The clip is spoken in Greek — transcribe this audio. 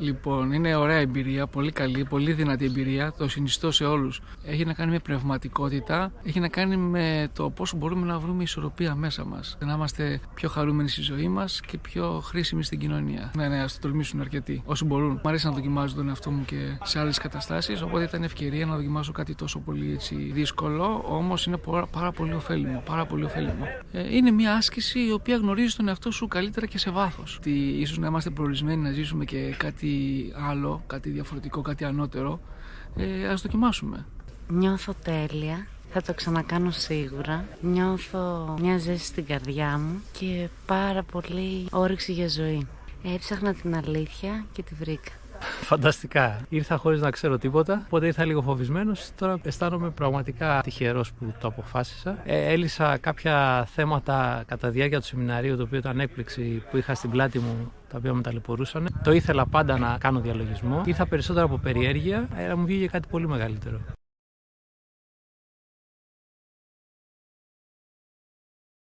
Λοιπόν, είναι ωραία εμπειρία, πολύ καλή, πολύ δυνατή εμπειρία. Το συνιστώ σε όλους. Έχει να κάνει με πνευματικότητα, έχει να κάνει με το πόσο μπορούμε να βρούμε ισορροπία μέσα μας. Να είμαστε πιο χαρούμενοι στη ζωή μας και πιο χρήσιμοι στην κοινωνία. Ναι, ας το τολμήσουν αρκετοί. Όσοι μπορούν. Μ' αρέσει να δοκιμάζω τον εαυτό μου και σε άλλες καταστάσεις. Οπότε ήταν ευκαιρία να δοκιμάσω κάτι τόσο πολύ δύσκολο, όμως είναι πάρα πολύ ωφέλιμο. Πάρα πολύ ωφέλιμο. Είναι μια άσκηση η οποία γνωρίζει τον εαυτό σου καλύτερα και σε βάθος. Ίσως να είμαστε προορισμένοι να ζήσουμε και κάτι άλλο, κάτι διαφορετικό, κάτι ανώτερο. Ας δοκιμάσουμε. Νιώθω τέλεια. Θα το ξανακάνω σίγουρα. Νιώθω μια ζέση στην καρδιά μου και πάρα πολύ όρεξη για ζωή. Έψαχνα την αλήθεια και τη βρήκα. Φανταστικά. Ήρθα χωρίς να ξέρω τίποτα, οπότε ήρθα λίγο φοβισμένος. Τώρα αισθάνομαι πραγματικά τυχερός που το αποφάσισα. Έλυσα κάποια θέματα κατά διάρκεια του σεμιναρίου, το οποίο ήταν έκπληξη που είχα στην πλάτη μου, τα οποία με ταλαιπωρούσαν. Το ήθελα πάντα να κάνω διαλογισμό. Ήρθα περισσότερο από περιέργεια, αλλά μου βγήκε κάτι πολύ μεγαλύτερο.